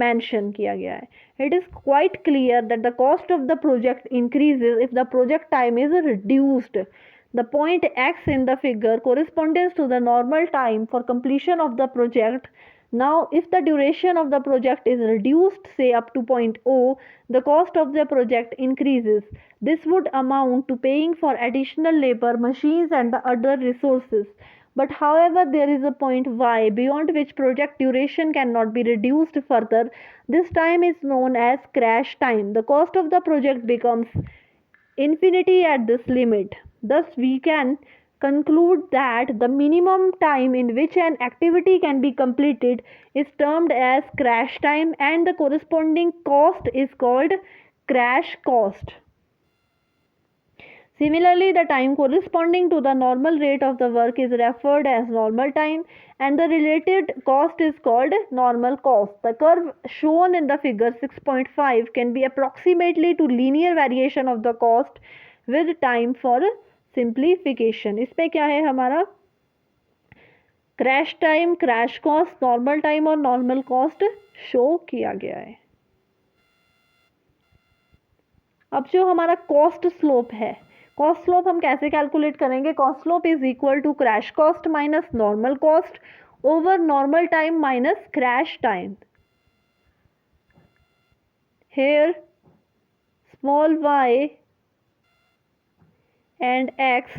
mention किया गया है. It is quite clear that the cost of the project increases if the project time is reduced. The point X in the figure corresponds to the normal time for completion of the project. Now, if the duration of the project is reduced, say up to point O, the cost of the project increases. This would amount to paying for additional labor, machines and the other resources. But however, there is a point Y beyond which project duration cannot be reduced further. This time is known as crash time. The cost of the project becomes infinity at this limit. Thus, we can conclude that the minimum time in which an activity can be completed is termed as crash time and the corresponding cost is called crash cost. Similarly, the time corresponding to the normal rate of the work is referred as normal time and the related cost is called normal cost. The curve shown in the figure 6.5 can be approximately to linear variation of the cost with time for simplification. इसमें क्या है हमारा crash time, crash cost, normal time और normal cost show किया गया है। अब जो हमारा कॉस्ट स्लोप है, कॉस्ट स्लोप हम कैसे कैलकुलेट करेंगे? Cost slope is equal to crash cost minus normal cost over normal time minus crash time. Here small y and x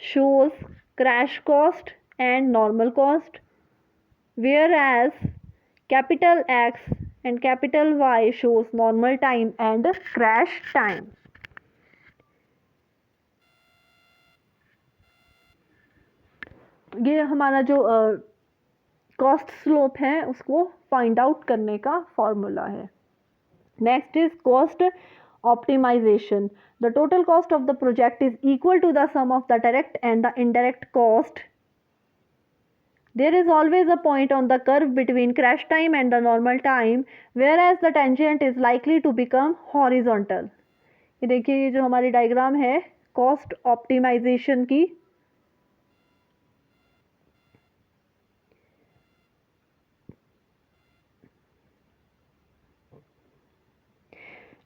shows crash cost and normal cost, whereas capital X and capital Y shows normal time and crash time. ये हमारा जो cost slope है उसको find out करने का formula है। Next is cost optimization. The total cost of the project is equal to the sum of the direct and the indirect cost. There is always a point on the curve between crash time and the normal time, whereas the tangent is likely to become horizontal. ये देखिए, ये जो हमारी diagram है cost optimisation की,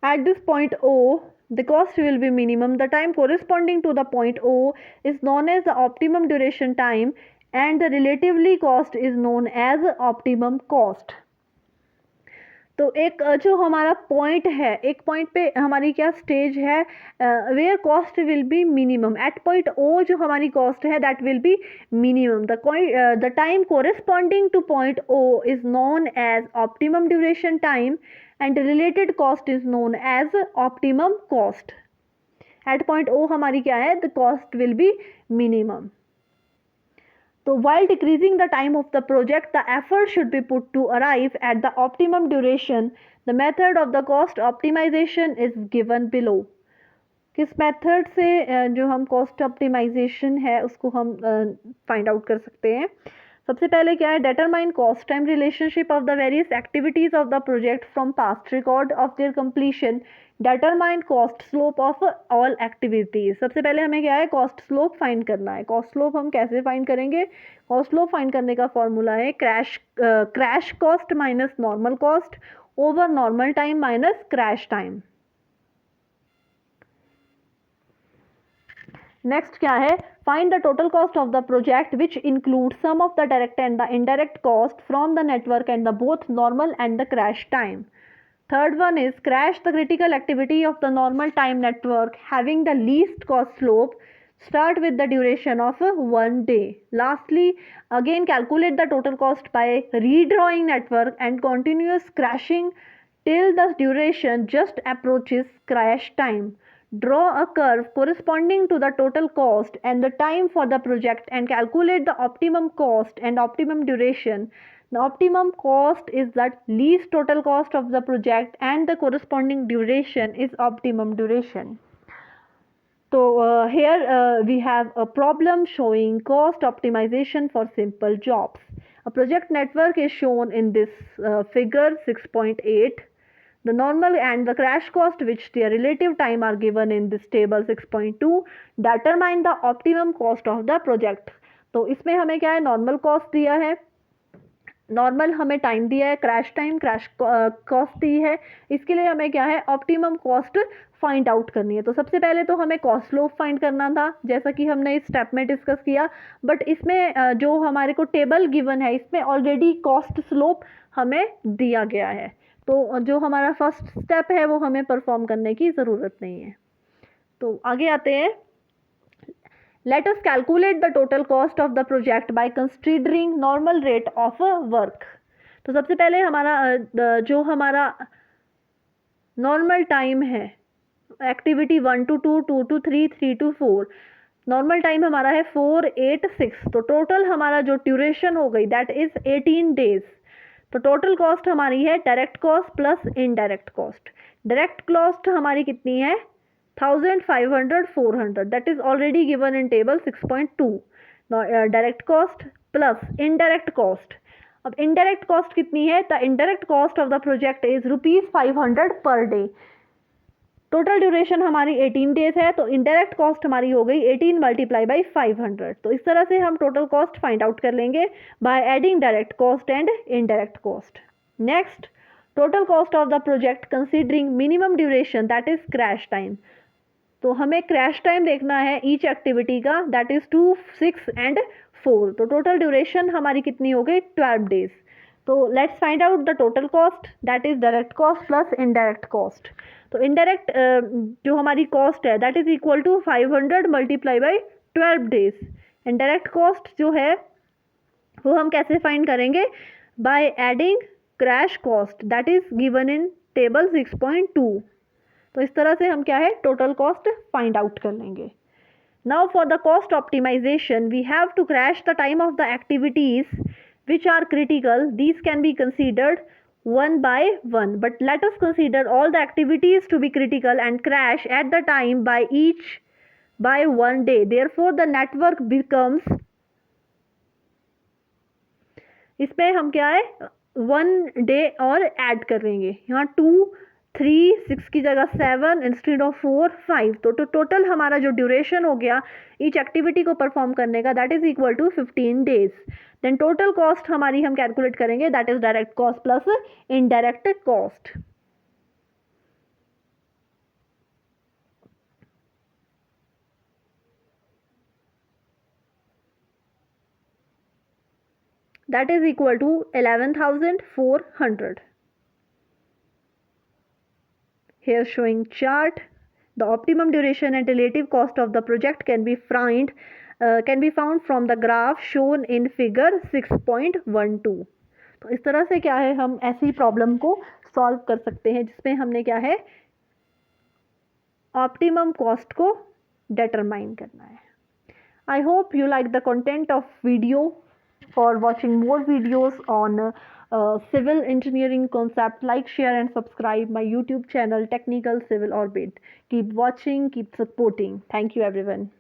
at this point O, the cost will be minimum. The time corresponding to the point O is known as the optimum duration time and the relatively cost is known as optimum cost. तो एक जो हमारा point है, एक point पे हमारी क्या stage है where cost will be minimum. At point O जो हमारी कॉस्ट है that will be minimum. The time corresponding to point O is known as optimum duration time and related cost is known as optimum cost. At point O हमारी क्या है, the cost will be minimum. So while decreasing the time of the project, the effort should be put to arrive at the optimum duration. The method of the cost optimization is given below. किस method से जो हम cost optimisation है उसको हम find out कर सकते हैं। सबसे पहले क्या है, determine cost time relationship of the various activities of the project from past record of their completion, determine cost slope of all activities. सबसे पहले हमें क्या है, कॉस्ट स्लोप फाइंड करना है। कॉस्ट स्लोप हम कैसे फाइंड करेंगे, कॉस्ट स्लोप फाइंड करने का फॉर्मूला है crash cost minus normal cost over normal time minus crash time. Next क्या है, find the total cost of the project which include sum of the direct and the indirect cost from the network and the both normal and the crash time. Third one is crash the critical activity of the normal time network having the least cost slope. Start with the duration of 1 day. Lastly, again calculate the total cost by redrawing network and continuous crashing till the duration just approaches crash time. Draw a curve corresponding to the total cost and the time for the project and calculate the optimum cost and optimum duration. The optimum cost is the least total cost of the project and the corresponding duration is optimum duration. So here we have a problem showing cost optimization for simple jobs. A project network is shown in this figure 6.8. The normal and the crash cost which their relative time are given in this table 6.2 determine the optimum cost of the project. तो इसमें हमें क्या है, normal cost दिया है, normal हमें time दिया है, क्रैश कॉस्ट दी है। इसके लिए हमें क्या है, ऑप्टिमम कॉस्ट फाइंड आउट करनी है। तो सबसे पहले तो हमें कॉस्ट स्लोप फाइंड करना था, जैसा कि हमने इस स्टेप में डिस्कस किया। बट इसमें जो हमारे को टेबल गिवन है इसमें ऑलरेडी कॉस्ट स्लोप हमें दिया गया है, तो जो हमारा फर्स्ट स्टेप है वो हमें परफॉर्म करने की ज़रूरत नहीं है। तो आगे आते हैं। Let us calculate the total cost of the project by considering normal rate of work. तो सबसे पहले जो हमारा नॉर्मल टाइम है, activity 1 to 2, 2 to 3, 3 to 4, normal time हमारा है 4, 8, 6। तो टोटल हमारा जो ड्यूरेशन हो गई दैट इज 18 डेज। तो टोटल कॉस्ट हमारी है direct cost plus indirect cost. Direct cost हमारी कितनी है, 1500, 400, that is already given in table 6.2. Now direct cost plus indirect cost. अब indirect cost कितनी है, the indirect cost of the project is ₹500 per day. Total duration हमारी 18 days है, तो indirect cost हमारी हो गई 18 मल्टीप्लाई बाई 500। तो इस तरह से हम टोटल कॉस्ट फाइंड आउट कर लेंगे by adding direct cost and indirect cost. Next, total cost of the project considering minimum duration that is crash time. तो हमें क्रैश टाइम देखना है ईच एक्टिविटी का, दैट इज 2, 6 एंड 4। तो total duration हमारी कितनी हो गई, 12 डेज। तो let's find out the total cost that is direct cost plus indirect cost. तो इनडायरेक्ट जो हमारी कॉस्ट है that is equal to 500 multiply by 12 days. Indirect cost जो है वो हम कैसे फाइंड करेंगे, by adding crash cost that is given in table 6.2। तो इस तरह से हम क्या है, टोटल कॉस्ट फाइंड आउट कर लेंगे। Now for the cost optimisation we have to crash the time of the activities which are critical. These can be considered one by one, but let us consider all the activities to be critical and crash at the time by each by 1 day. Therefore the network becomes, इसमें हम क्या है 1 day और add करेंगे, यहाँ 2, 3, 6 की जगह 7 instead of 4, 5। तो टोटल हमारा जो ड्यूरेशन हो गया ईच एक्टिविटी को परफॉर्म करने का that is equal to 15 days. Then total cost हमारी हम कैलकुलेट करेंगे that is direct cost plus indirect cost. That is equal to 11,400। Here showing chart, the optimum duration and relative cost of the project can be found from the graph shown in figure 6.12। तो इस तरह से क्या है, हम ऐसी problem को solve कर सकते हैं जिसमें हमने क्या है, ऑप्टिमम कॉस्ट को डिटरमाइन करना है। I hope you like the content of video. For watching more videos on civil engineering concept. Like, share, and subscribe my YouTube channel, Technical Civil Orbit. Keep watching, keep supporting. Thank you, everyone.